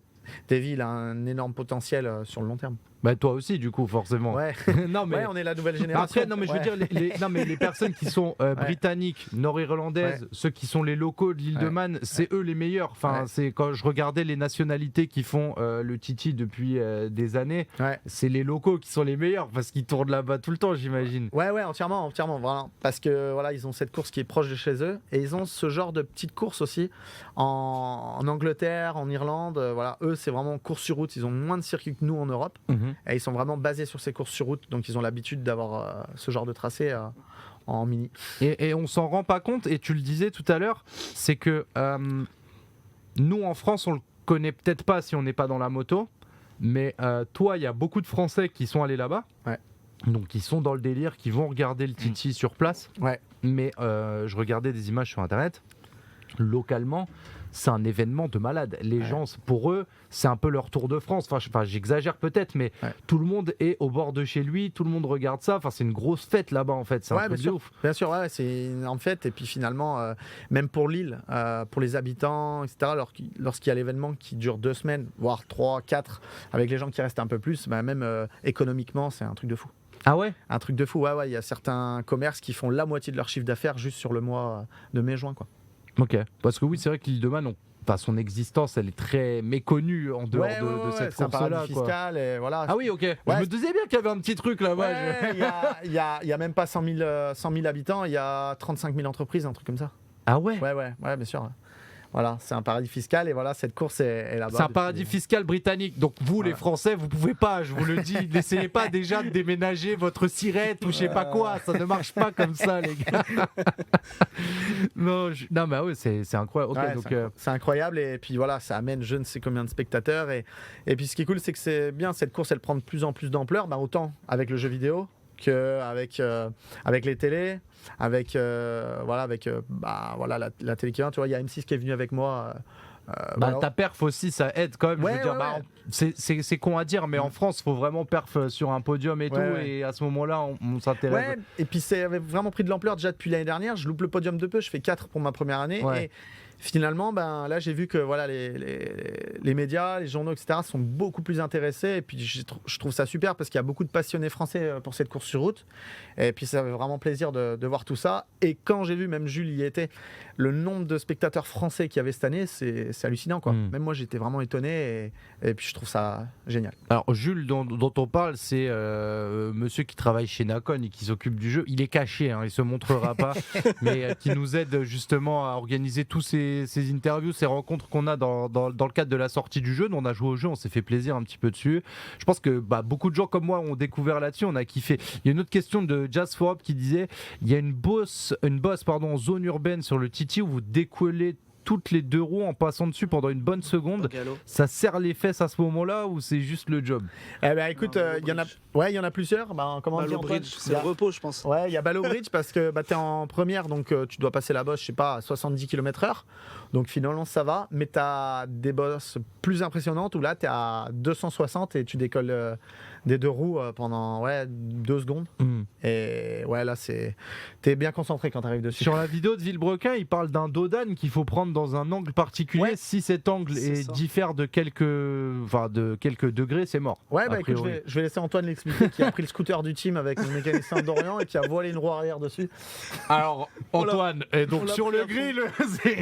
Davy, il a un énorme potentiel sur le long terme. Bah toi aussi du coup forcément. Ouais. Non mais on est la nouvelle génération. Après non mais je veux dire les personnes qui sont britanniques, nord-irlandaises, ceux qui sont les locaux de l'île de Man, c'est eux les meilleurs. Enfin c'est quand je regardais les nationalités qui font le TT depuis des années, c'est les locaux qui sont les meilleurs parce qu'ils tournent là-bas tout le temps, j'imagine. Ouais entièrement voilà, parce que voilà, ils ont cette course qui est proche de chez eux et ils ont ce genre de petites courses aussi en Angleterre, en Irlande, voilà, eux c'est vraiment course sur route, ils ont moins de circuits que nous en Europe. Et ils sont vraiment basés sur ces courses sur route, donc ils ont l'habitude d'avoir ce genre de tracé en mini. Et on s'en rend pas compte, et tu le disais tout à l'heure, c'est que nous en France, on le connaît peut-être pas si on n'est pas dans la moto, mais toi, il y a beaucoup de Français qui sont allés là-bas, donc qui sont dans le délire, qui vont regarder le TT sur place, mais je regardais des images sur Internet, localement, c'est un événement de malade. Les gens, pour eux, c'est un peu leur Tour de France. Enfin, j'exagère peut-être, mais tout le monde est au bord de chez lui, tout le monde regarde ça. Enfin, c'est une grosse fête là-bas, en fait. C'est un truc de ouf. Bien sûr, c'est une fête. Et puis finalement, même pour l'île, pour les habitants, etc., lorsqu'il y a l'événement qui dure 2 semaines, voire 3, 4, avec les gens qui restent un peu plus, même économiquement, c'est un truc de fou. Ah ouais ? Un truc de fou, il y a certains commerces qui font la moitié de leur chiffre d'affaires juste sur le mois de mai-juin, quoi. Ok, parce que oui, c'est vrai que l'île de Man, son existence, elle est très méconnue en dehors de cette course-là. C'est un paradis fiscal, et voilà. Ah oui, ok. Je me disais bien qu'il y avait un petit truc là-bas. Il y a même pas 100 000 habitants, il y a 35 000 entreprises, un truc comme ça. Ah ouais ? Ouais, bien sûr. Voilà, c'est un paradis fiscal et voilà, cette course est là-bas. C'est un paradis fiscal britannique. Donc vous, les Français, vous pouvez pas, je vous le dis, n'essayez pas déjà de déménager votre sirette ou je sais pas quoi. Ça ne marche pas comme ça, les gars. Non, mais ouais, c'est incroyable. Okay, donc, c'est incroyable et puis voilà, ça amène je ne sais combien de spectateurs et puis ce qui est cool, c'est que c'est bien, cette course, elle prend de plus en plus d'ampleur, autant avec le jeu vidéo qu'avec avec les télés, avec la télé qui vient, tu vois, il y a M6 qui est venu avec moi. Ta perf aussi, ça aide quand même. Je veux dire, c'est con à dire, mais en France, il faut vraiment perf sur un podium et tout. Et à ce moment-là, on s'intéresse. Ouais, et puis ça avait vraiment pris de l'ampleur déjà depuis l'année dernière. Je loupe le podium de peu, je fais 4 pour ma première année. Et finalement, là, j'ai vu que voilà, les médias, les journaux, etc., sont beaucoup plus intéressés. Et puis, je trouve ça super parce qu'il y a beaucoup de passionnés français pour cette course sur route. Et puis, ça fait vraiment plaisir de voir tout ça. Et quand j'ai vu, même Jules y était, le nombre de spectateurs français qu'il y avait cette année, c'est hallucinant, quoi. Même moi, j'étais vraiment étonné. Et puis, je trouve ça génial. Alors, Jules, dont on parle, c'est monsieur qui travaille chez Nakon et qui s'occupe du jeu. Il est caché, il ne se montrera pas, mais qui nous aide justement à organiser tous ces interviews, ces rencontres qu'on a dans le cadre de la sortie du jeu. Nous, on a joué au jeu, on s'est fait plaisir un petit peu dessus. Je pense que beaucoup de gens comme moi ont découvert là-dessus, on a kiffé. Il y a une autre question de Jazz for Up qui disait il y a une bosse en zone urbaine sur le TT où vous décollez toutes les 2 roues en passant dessus pendant une bonne seconde. Ça serre les fesses à ce moment-là ou c'est juste le job? Écoute, il y en a plusieurs. Comment dire, Bridge, c'est le repos, je pense. Ouais, il y a Ballo Bridge parce que tu es en première, donc tu dois passer la bosse, je sais pas, à 70 km/h. Donc finalement, ça va. Mais tu as des bosses plus impressionnantes où là, tu es à 260 et tu décolles des 2 roues pendant 2 secondes. Et là, t'es bien concentré quand tu arrives dessus. Sur la vidéo de Villebrequin, il parle d'un dodan qu'il faut prendre dans un angle particulier. Ouais. Si cet angle diffère de quelques degrés, c'est mort. Ouais, bah écoute, je vais laisser Antoine l'expliquer, qui a pris le scooter du team avec le mécanicien d'Orient et qui a voilé une roue arrière dessus. Alors, Antoine, et donc sur le grill,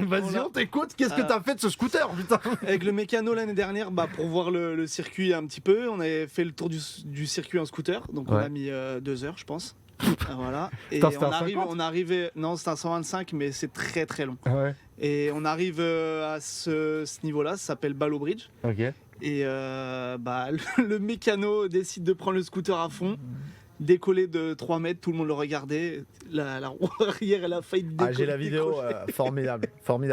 vas-y, on t'écoute. Qu'est-ce que t'as fait de ce scooter, putain? Avec le mécano l'année dernière, pour voir le circuit un petit peu, on avait fait le tour du circuit en scooter, donc on a mis 2 heures, je pense. Voilà. Et on arrivait, non, c'était un 125, mais c'est très très long. Ouais. Et on arrive à ce niveau-là, ça s'appelle Ballo Bridge. Ok. Et le mécano décide de prendre le scooter à fond, décoller de 3 mètres, tout le monde le regardait. La roue arrière, elle a failli décoller. J'ai la vidéo, formidable.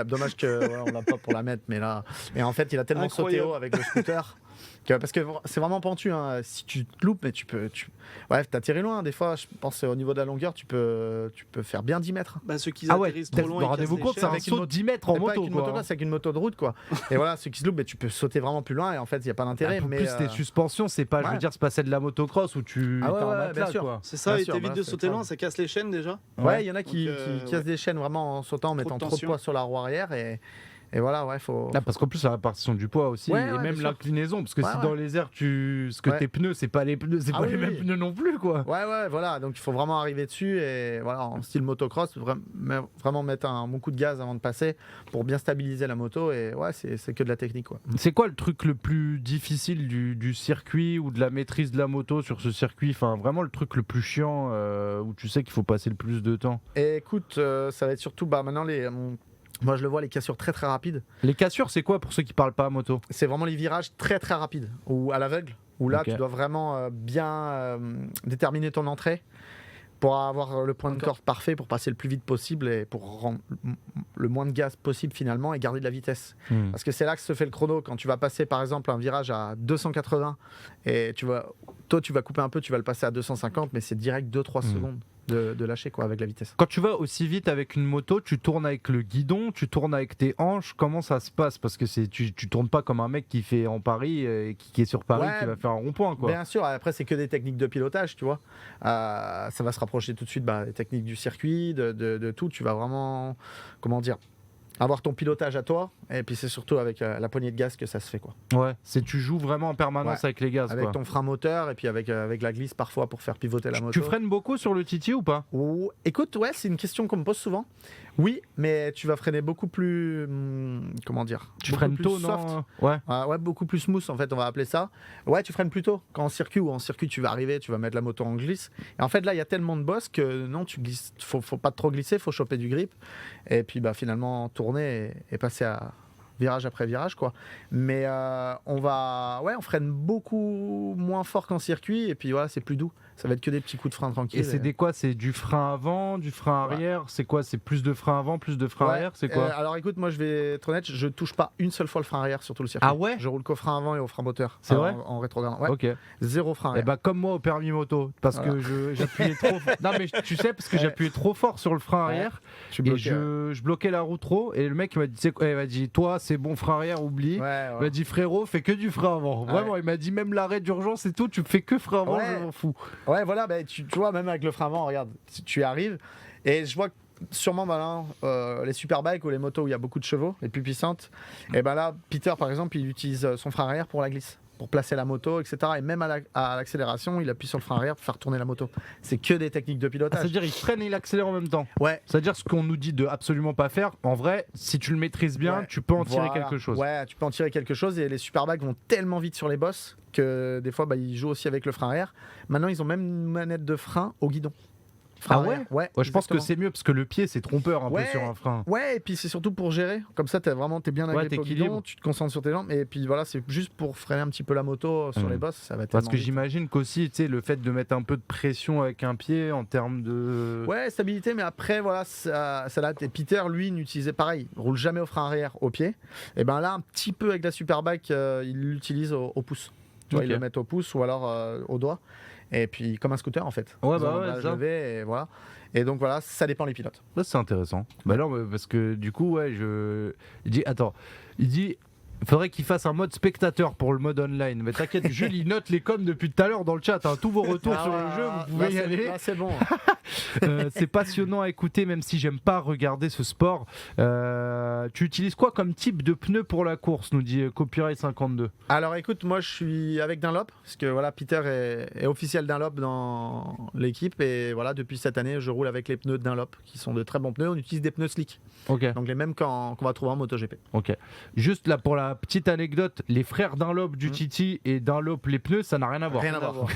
Dommage qu'on l'a pas pour la mettre, mais là. Et en fait, il a tellement sauté haut avec le scooter. Parce que c'est vraiment pentu, hein. Si tu te loupes, mais ouais, t'as tiré loin. Des fois, je pense au niveau de la longueur, tu peux faire bien 10 mètres. Ceux qui atterrissent trop loin, rendez-vous compte, c'est un saut de 10 mètres en moto. C'est avec une moto de route, quoi. Et voilà, ceux qui se loupent, mais tu peux sauter vraiment plus loin. Et en fait, il n'y a pas d'intérêt. En plus, tes suspensions, c'est pas, je veux dire, c'est pas celle de la motocross où tu. Ah ouais, bien sûr. Quoi. C'est ça, et t'évites de sauter loin, ça casse les chaînes déjà. Ouais, il y en a qui cassent des chaînes vraiment en sautant, en mettant trop de poids sur la roue arrière. Et voilà, ouais, faut. Là, parce qu'en plus, la répartition du poids aussi, et même l'inclinaison, parce que si dans les airs, tes pneus, c'est pas les pneus, c'est pas les mêmes pneus non plus, quoi. Ouais, voilà, donc il faut vraiment arriver dessus et voilà, en style motocross, vraiment mettre un bon coup de gaz avant de passer pour bien stabiliser la moto et ouais, c'est que de la technique, quoi. C'est quoi le truc le plus difficile du circuit ou de la maîtrise de la moto sur ce circuit? Enfin, vraiment le truc le plus chiant où tu sais qu'il faut passer le plus de temps. Et écoute, ça va être surtout maintenant moi je le vois, les cassures très très rapides. Les cassures, c'est quoi pour ceux qui parlent pas à moto? C'est vraiment les virages très très rapides, ou à l'aveugle, où là tu dois vraiment bien déterminer ton entrée pour avoir le point de corde parfait pour passer le plus vite possible et pour rendre le moins de gaz possible finalement et garder de la vitesse. Parce que c'est là que se fait le chrono. Quand tu vas passer par exemple un virage à 280 et tu vas couper un peu, tu vas le passer à 250, mais c'est direct 2-3 secondes de lâcher, quoi, avec la vitesse. Quand tu vas aussi vite avec une moto, tu tournes avec le guidon, tu tournes avec tes hanches, comment ça se passe? Parce que tu tournes pas comme un mec qui fait en Paris, qui est sur Paris, qui va faire un rond-point, quoi. Bien sûr, après c'est que des techniques de pilotage, tu vois. Ça va se rapprocher tout de suite des techniques du circuit, de tout. Tu vas vraiment, comment dire, avoir ton pilotage à toi, et puis c'est surtout avec la poignée de gaz que ça se fait, quoi. Ouais, tu joues vraiment en permanence avec les gaz, avec quoi. ton frein moteur et puis avec la glisse parfois pour faire pivoter la moto. Tu freines beaucoup sur le Titi ou pas? Écoute, ouais, c'est une question qu'on me pose souvent. Oui, mais tu vas freiner beaucoup plus, comment dire, tu freines tôt, soft. Non? Ouais, beaucoup plus smooth, en fait, on va appeler ça. Ouais, tu freines plus tôt qu'en circuit, ou en circuit tu vas arriver, tu vas mettre la moto en glisse. Et en fait là, il y a tellement de bosses que non, tu glisses, faut pas trop glisser, faut choper du grip et puis finalement tourner et passer à virage après virage, quoi. Mais on freine beaucoup moins fort qu'en circuit et puis voilà, c'est plus doux. Ça va être que des petits coups de frein tranquilles. Et c'est des quoi? C'est du frein avant, du frein arrière? C'est quoi? C'est plus de frein avant, plus de frein arrière? C'est quoi? Alors écoute, moi je vais être honnête, je touche pas une seule fois le frein arrière sur tout le circuit. Ah ouais? Je roule qu'au frein avant et au frein moteur. C'est vrai? En rétrograde. Ouais. Ok. Zéro frein arrière. Et comme moi au permis moto, parce que j'appuyais trop. Non mais tu sais, parce que j'appuyais trop fort sur le frein arrière et je bloquais la roue trop. Et le mec m'a dit, toi c'est bon frein arrière, oublie. Il m'a dit, frérot, fais que du frein avant. Vraiment, il m'a dit, même l'arrêt d'urgence et tout, tu fais que frein avant, je m'en fous. Ouais, voilà, tu vois, même avec le frein avant, regarde, tu y arrives. Et je vois que sûrement les superbikes ou les motos où il y a beaucoup de chevaux, les plus puissantes, et là, Peter par exemple, il utilise son frein arrière pour la glisse, pour placer la moto, etc. Et même à l'accélération, il appuie sur le frein arrière pour faire tourner la moto. C'est que des techniques de pilotage. C'est-à-dire il freine et il accélère en même temps. Ouais. C'est-à-dire ce qu'on nous dit de absolument pas faire. En vrai, si tu le maîtrises bien, tu peux en tirer quelque chose. Ouais, tu peux en tirer quelque chose. Et les superbikes vont tellement vite sur les bosses que des fois, ils jouent aussi avec le frein arrière. Maintenant, ils ont même une manette de frein au guidon. Ouais, je pense que c'est mieux parce que le pied c'est trompeur un peu sur un frein. Ouais, et puis c'est surtout pour gérer. Comme ça, t'es bien agrippé au guidon, tu te concentres sur tes jambes. Et puis voilà, c'est juste pour freiner un petit peu la moto sur les bosses. Ça va parce que j'imagine qu'aussi, tu sais, le fait de mettre un peu de pression avec un pied en termes de. Ouais, stabilité, mais après, voilà, ça date. Et Peter, lui, n'utilisait pareil. Il roule jamais au frein arrière au pied. Et là, un petit peu avec la Superbike, il l'utilise au pouce. Tu vois, il le met au pouce ou alors au doigt. Et puis comme un scooter en fait. Et voilà. Et donc voilà, ça dépend les pilotes. Là, c'est intéressant. Non, parce que du coup, il dit faudrait qu'il fasse un mode spectateur pour le mode online. Mais t'inquiète, Jules, il note les coms depuis tout à l'heure dans le chat. Tous vos retours sur le jeu, vous pouvez y aller. Là, c'est bon. C'est passionnant à écouter, même si j'aime pas regarder ce sport. Tu utilises quoi comme type de pneu pour la course, nous dit Copyright 52? Alors écoute, moi je suis avec Dunlop, parce que voilà, Peter est officiel Dunlop dans l'équipe, et voilà, depuis cette année, je roule avec les pneus de Dunlop, qui sont de très bons pneus. On utilise des pneus slick, donc les mêmes qu'on va trouver en MotoGP. Ok. Juste là pour la petite anecdote, les frères Dunlop du Titi et Dunlop les pneus, ça n'a rien à voir. Rien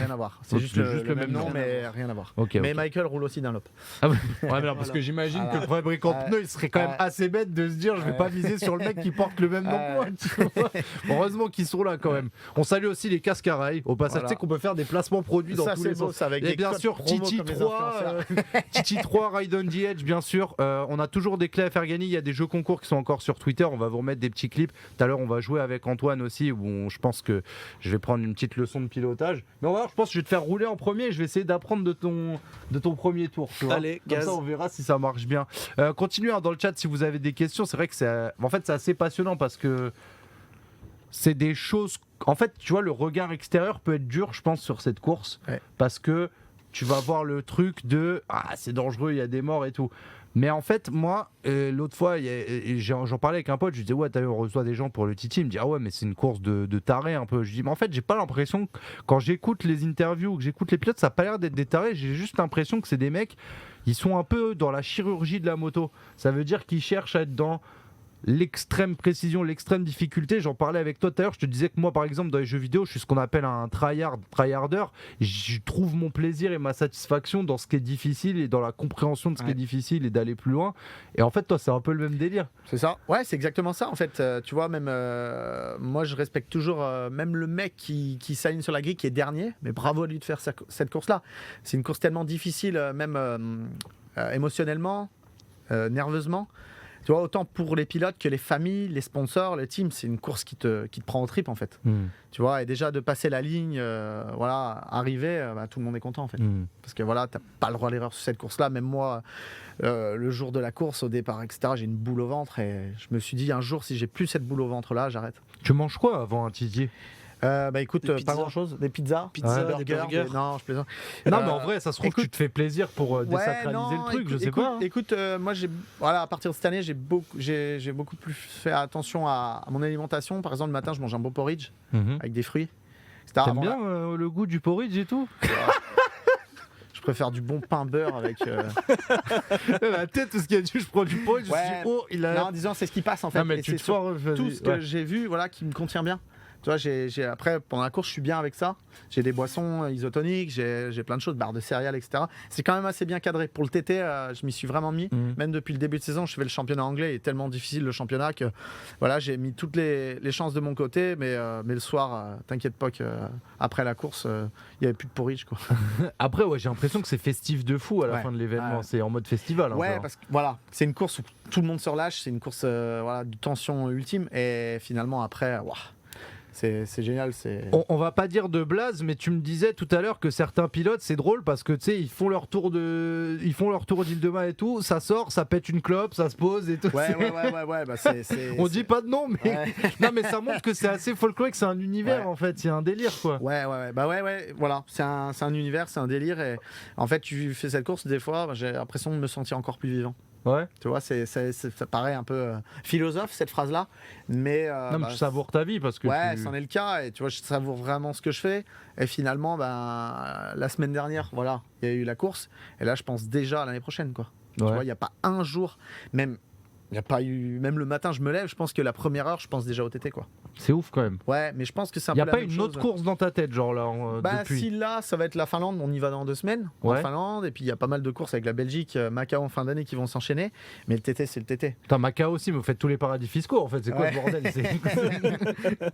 à voir. C'est juste le même nom, mais rien à voir. Mais Michael roule aussi Dunlop. Ah ouais, mais non, parce que j'imagine que le fabricant de pneus, il serait quand même assez bête de se dire je vais pas miser sur le mec qui porte le même nom que moi. Tu vois. Heureusement qu'ils sont là quand même. On salue aussi les casques à rails. Au passage, tu sais qu'on peut faire des placements produits dans tous les sens. Et bien sûr, Titi 3, Titi 3, Ride on the Edge, bien sûr. On a toujours des clés à faire gagner. Il y a des jeux concours qui sont encore sur Twitter. On va vous remettre des petits clips. Tout à l'heure, on va jouer avec Antoine aussi. Où je pense que je vais prendre une petite leçon de pilotage. Mais on va voir, je pense que je vais te faire rouler en premier. Je vais essayer d'apprendre de ton premier tour. Tu vois. Allez, comme gaz. ça, on verra si ça marche bien. Continuez dans le chat si vous avez des questions. C'est vrai que c'est assez passionnant parce que c'est des choses. En fait, tu vois, le regard extérieur peut être dur, je pense, sur cette course. Ouais. Parce que tu vas voir le truc de c'est dangereux, il y a des morts et tout. Mais en fait, moi, l'autre fois, j'en parlais avec un pote, je lui disais, ouais, t'as vu, on reçoit des gens pour le Titi. Il me dit, ah ouais, mais c'est une course de tarés un peu. Je lui dis, mais en fait, j'ai pas l'impression, quand j'écoute les interviews ou que j'écoute les pilotes, ça a pas l'air d'être des tarés. J'ai juste l'impression que c'est des mecs, ils sont un peu dans la chirurgie de la moto. Ça veut dire qu'ils cherchent à être dans l'extrême précision, l'extrême difficulté. J'en parlais avec toi tout à l'heure, je te disais que moi par exemple dans les jeux vidéo je suis ce qu'on appelle un tryharder. Je trouve mon plaisir et ma satisfaction dans ce qui est difficile et dans la compréhension de ce qui est difficile et d'aller plus loin. Et en fait toi c'est un peu le même délire. C'est ça, ouais, c'est exactement ça en fait. Tu vois, même moi je respecte toujours même le mec qui s'aligne sur la grille, qui est dernier, mais bravo à lui de faire cette course là. C'est une course tellement difficile, même émotionnellement, nerveusement. Tu vois, autant pour les pilotes que les familles, les sponsors, les teams, c'est une course qui te prend au trip en fait. Tu vois, et déjà de passer la ligne, arriver, tout le monde est content en fait. Parce que voilà, t'as pas le droit à l'erreur sur cette course-là. Même moi, le jour de la course, au départ, etc., j'ai une boule au ventre et je me suis dit un jour, si j'ai plus cette boule au ventre-là, j'arrête. Tu manges quoi avant un Titi ? Écoute, pas grand chose, des pizzas, des burgers. Non, je plaisante. Non, mais en vrai, ça se trouve que tu te fais plaisir pour désacraliser le truc, je sais pas. Écoute, moi, à partir de cette année, j'ai beaucoup plus fait attention à mon alimentation. Par exemple, le matin, je mange un bon porridge avec des fruits, etc. T'aimes bien le goût du porridge et tout? Je préfère du bon pain beurre avec. La tête, tout ce qu'il y a dit, je prends du porridge. Non, disons, c'est ce qui passe en fait. Non, mais c'est tout ce que j'ai vu, voilà, qui me contient bien. Tu vois, après, pendant la course, je suis bien avec ça. J'ai des boissons isotoniques, j'ai plein de choses, barres de céréales, etc. C'est quand même assez bien cadré. Pour le TT, je m'y suis vraiment mis. Même depuis le début de saison, je fais le championnat anglais. Il est tellement difficile, le championnat, que voilà, j'ai mis toutes les chances de mon côté. Mais le soir, t'inquiète pas qu'après la course, il n'y avait plus de porridge, quoi. Après, ouais, j'ai l'impression que c'est festif de fou à la fin de l'événement. C'est en mode festival. Ouais, parce que voilà, c'est une course où tout le monde se relâche. C'est une course de tension ultime. Et finalement, après, c'est génial. On va pas dire de blaze, mais tu me disais tout à l'heure que certains pilotes, c'est drôle parce que tu sais, ils font leur tour d'Île-de-Man et tout, ça sort, ça pète une clope, ça se pose et tout. Ouais. On dit pas de nom, mais non, mais ça montre que c'est assez folklorique, c'est un univers en fait, c'est un délire quoi. Ouais, voilà, c'est un univers, c'est un délire et en fait, tu fais cette course des fois, j'ai l'impression de me sentir encore plus vivant. Ouais. Tu vois, ça paraît un peu philosophe cette phrase-là, mais non, mais tu savoures ta vie parce que c'en est le cas et tu vois, je savoure vraiment ce que je fais. Et finalement, la semaine dernière, voilà, il y a eu la course et là, je pense déjà à l'année prochaine, quoi. Tu vois, il n'y a pas un jour, même il y a pas eu, même le matin, je me lève, je pense que la première heure, je pense déjà au TT, quoi. C'est ouf quand même. Ouais, mais je pense que c'est un peu la même chose. Il n'y a pas une autre course dans ta tête, genre là depuis. Si là, ça va être la Finlande, on y va dans 2 semaines. En Finlande, et puis il y a pas mal de courses avec la Belgique, Macao en fin d'année qui vont s'enchaîner. Mais le TT, c'est le TT. Putain, Macao aussi, mais vous faites tous les paradis fiscaux en fait. C'est quoi ce bordel?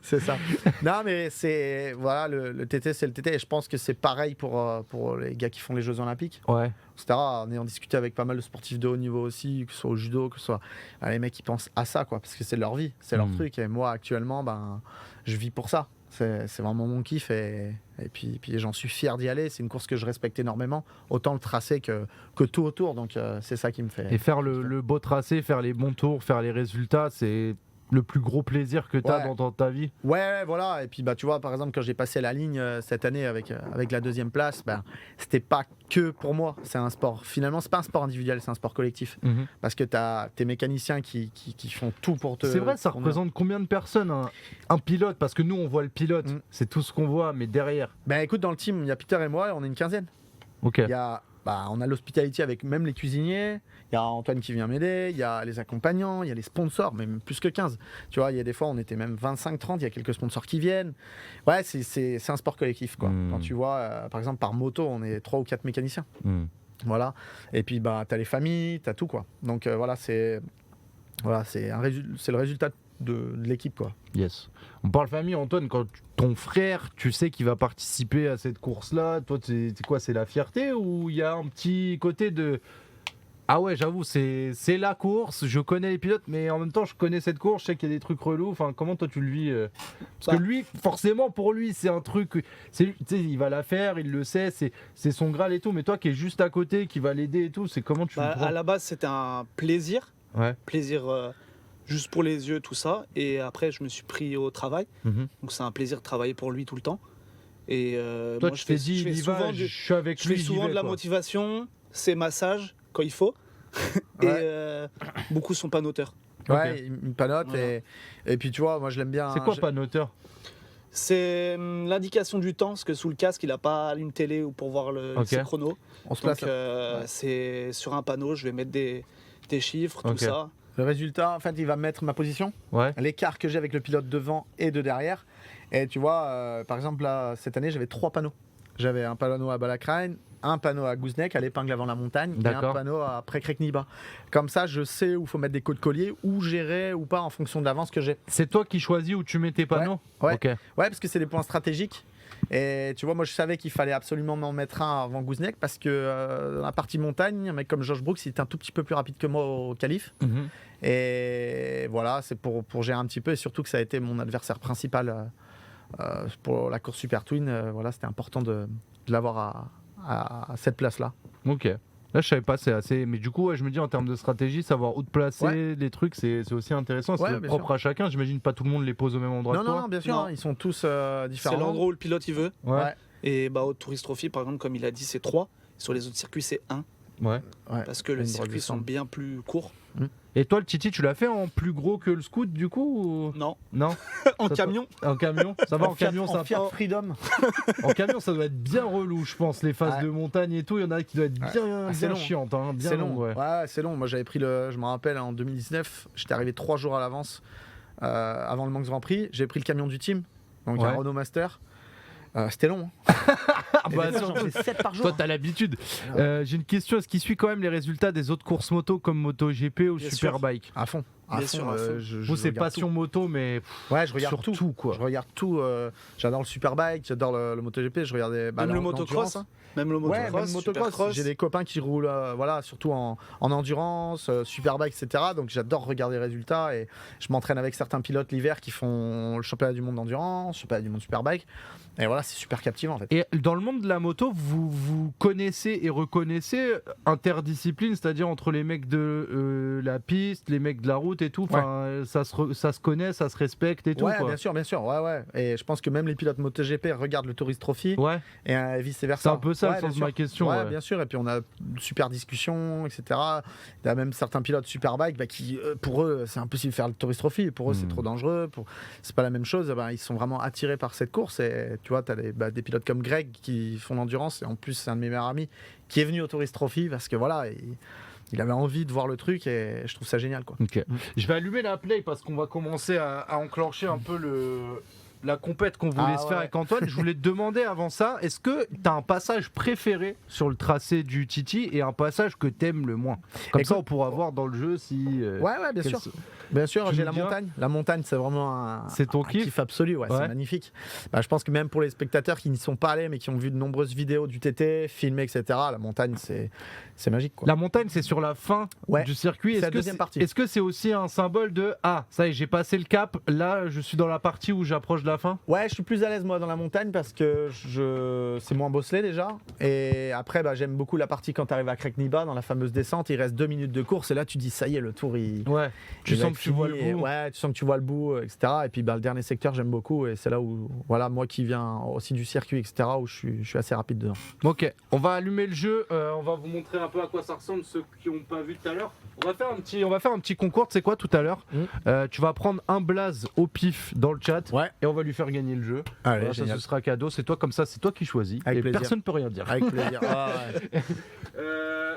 C'est ça. Non, mais c'est. Voilà, le TT, c'est le TT. Et je pense que c'est pareil pour les gars qui font les Jeux Olympiques. Ouais. Etc. En ayant discuté avec pas mal de sportifs de haut niveau aussi, que ce soit au judo, que ce soit. Les mecs, ils pensent à ça, quoi, parce que c'est leur vie, c'est leur truc. Et moi, actuellement, je vis pour ça. C'est vraiment mon kiff et puis j'en suis fier d'y aller. C'est une course que je respecte énormément, autant le tracé que tout autour. Donc c'est ça qui me fait. Et faire le beau tracé, faire les bons tours, faire les résultats, c'est le plus gros plaisir que tu as Ouais. dans ta vie? Ouais, voilà. Et puis, tu vois, par exemple, quand j'ai passé la ligne cette année avec la 2e place, c'était pas que pour moi. C'est un sport. Finalement, c'est pas un sport individuel, c'est un sport collectif. Parce que tu as tes mécaniciens qui font tout pour te. C'est vrai, ça conduire. représente combien de personnes un pilote? Parce que nous, on voit le pilote, c'est tout ce qu'on voit, mais derrière. Écoute, dans le team, il y a Peter et moi, on est une quinzaine. Ok. Il y a, on a l'hospitality avec même les cuisiniers, il y a Antoine qui vient m'aider, il y a les accompagnants, il y a les sponsors, même plus que 15. Tu vois, il y a des fois, on était même 25-30, il y a quelques sponsors qui viennent. Ouais, c'est un sport collectif, quoi. Quand tu vois, par exemple, par moto, on est 3 ou 4 mécaniciens. Voilà. Et puis, t'as les familles, t'as tout, quoi. Donc, voilà, c'est le résultat de l'équipe, quoi. Yes. On parle famille, Antoine, quand ton frère, tu sais qu'il va participer à cette course-là, toi, c'est quoi, c'est la fierté ou il y a un petit côté de... Ah ouais, j'avoue, c'est la course, je connais les pilotes, mais en même temps, je connais cette course, je sais qu'il y a des trucs relous. Enfin, comment toi tu le vis Parce que lui, forcément, pour lui, c'est un truc... il va la faire, il le sait, c'est son Graal et tout, mais toi qui es juste à côté, qui va l'aider et tout, c'est comment tu le prends? À la base, c'était un plaisir. Ouais. Plaisir juste pour les yeux, tout ça. Et après, je me suis pris au travail. Donc, c'est un plaisir de travailler pour lui tout le temps. Et toi, moi, tu t'es dit, il va, je suis avec je lui, fais j'y souvent vais, de la quoi. motivation, c'est massage quand il faut. Et beaucoup sont panoteurs. Ouais, il me panote. Voilà. Et puis, tu vois, moi, je l'aime bien. C'est quoi panoteur? C'est l'indication du temps, parce que sous le casque, il n'a pas une télé ou pour voir ses chronos. On se Donc, place. c'est sur un panneau, je vais mettre des chiffres, tout ça. Le résultat, en fait, il va mettre ma position, l'écart que j'ai avec le pilote devant et de derrière. Et tu vois, par exemple, là, cette année, j'avais 3 panneaux. J'avais un panneau à Balakrine, un panneau à Gouznek, à l'épingle avant la montagne, et un panneau à Pré-Krekniba. Comme ça, je sais où il faut mettre des coups de collier, où gérer ou pas en fonction de l'avance que j'ai. C'est toi qui choisis où tu mets tes panneaux? Ouais, Okay. Ouais, parce que c'est des points stratégiques. Et tu vois, moi je savais qu'il fallait absolument m'en mettre un avant Gouznek parce que dans la partie montagne, un mec comme George Brooks, il était un tout petit peu plus rapide que moi au qualif. Et voilà, c'est pour gérer un petit peu, et surtout que ça a été mon adversaire principal pour la course Super Twin. Voilà, c'était important de l'avoir à cette place-là. Ok. Là, je savais pas, c'est assez. Mais du coup, je me dis en termes de stratégie, savoir où te placer, les trucs, c'est aussi intéressant. C'est propre à chacun. J'imagine pas tout le monde les pose au même endroit. Non, bien sûr, ils sont tous différents. C'est l'endroit où le pilote il veut. Ouais. Et au Tourist Trophy, par exemple, comme il a dit, c'est 3. Sur les autres circuits, c'est 1. Ouais. Parce que les circuits sont bien plus courts. Et toi, le Titi, tu l'as fait en plus gros que le Scoot, du coup ou... Non. En camion. En camion. Ça va en camion, ça. Fiat Freedom. En camion, ça doit être bien relou, je pense. Les phases de montagne et tout, il y en a qui doivent être bien chiantes, hein, bien c'est long. Ouais, c'est long. Moi, j'avais pris je me rappelle, en 2019, j'étais arrivé 3 jours à l'avance avant le Manx Grand Prix. J'ai pris le camion du team, donc un Renault Master. C'était long. J'en fais 7 par jour. Toi, t'as l'habitude. J'ai une question. Est-ce qu'il suit quand même les résultats des autres courses moto comme MotoGP ou Superbike? À fond. Vous, c'est passion moto, mais je regarde tout, quoi. Je regarde tout. J'adore le Superbike, j'adore le MotoGP. Je regardais même le motocross. Même le motocross. J'ai des copains qui roulent, surtout en endurance, Superbike, etc. Donc j'adore regarder les résultats et je m'entraîne avec certains pilotes l'hiver qui font le championnat du monde d'endurance, le championnat du monde Superbike. Et voilà, c'est super captivant en fait. Et dans le monde de la moto, vous connaissez et reconnaissez interdiscipline, c'est-à-dire entre les mecs de la piste, les mecs de la route et tout. Ça se connaît, ça se respecte et tout. Ouais, bien sûr. Ouais. Et je pense que même les pilotes MotoGP regardent le Tourist Trophy. Ouais. Et vice versa. C'est un peu ça le sens de ma question. Ouais, bien sûr. Et puis on a de super discussions, etc. Il y a même certains pilotes Superbike qui, pour eux, c'est impossible de faire le Tourist Trophy. Pour eux, c'est trop dangereux. C'est pas la même chose. Ils sont vraiment attirés par cette course. Et tu vois, tu as des pilotes comme Greg qui font l'endurance. Et en plus, c'est un de mes meilleurs amis qui est venu au Tourist Trophy parce que voilà, il avait envie de voir le truc et je trouve ça génial, quoi. Okay. Je vais allumer la play parce qu'on va commencer à enclencher un peu la compète qu'on voulait se faire avec Antoine. Je voulais te demander avant ça, est-ce que tu as un passage préféré sur le tracé du Titi et un passage que t'aimes le moins? Comme ça, on pourra voir dans le jeu si... bien sûr. Bien sûr, j'ai la montagne. La montagne, c'est vraiment un kiff absolu. C'est magnifique. Je pense que même pour les spectateurs qui n'y sont pas allés, mais qui ont vu de nombreuses vidéos du TT, filmées, etc., la montagne, c'est magique, quoi. La montagne, c'est sur la fin du circuit. C'est la deuxième partie. Est-ce que c'est aussi un symbole de « Ah, ça y est, j'ai passé le cap. Là, je suis dans la partie où j'approche de la fin? Ouais, je suis plus à l'aise moi dans la montagne parce que c'est moins bosselé déjà. Et après, j'aime beaucoup la partie quand tu arrives à Krekniba, dans la fameuse descente, il reste 2 minutes de course et là tu dis ça y est, le tour il. Ouais. Tu il va sens être que tu vois le fini. bout. Ouais, tu sens que tu vois le bout, etc. Et puis le dernier secteur j'aime beaucoup et c'est là où, voilà, moi qui viens aussi du circuit, etc. où je suis assez rapide dedans. Ok, on va allumer le jeu, on va vous montrer un peu à quoi ça ressemble, ceux qui n'ont pas vu tout à l'heure. On va faire un petit concours, tu sais quoi, tout à l'heure. Tu vas prendre un blaze au pif dans le chat et on va lui faire gagner le jeu. Allez, Voilà, ça, ce sera cadeau, c'est toi comme ça, c'est toi qui choisis. Avec et plaisir. personne ne peut rien dire. Avec plaisir.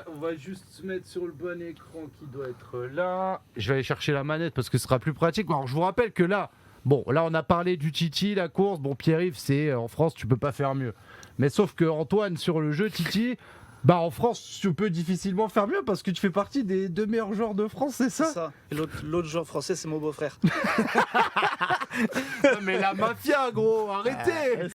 On va juste se mettre sur le bon écran qui doit être là. Je vais aller chercher la manette parce que ce sera plus pratique. Alors je vous rappelle que là, on a parlé du Titi, la course. Bon, Pierre-Yves, c'est en France, tu peux pas faire mieux. Mais sauf que Antoine, sur le jeu Titi, en France, tu peux difficilement faire mieux parce que tu fais partie des 2 meilleurs joueurs de France, c'est ça? C'est ça. Et l'autre joueur français, c'est mon beau-frère. Non, mais la mafia, gros, arrêtez!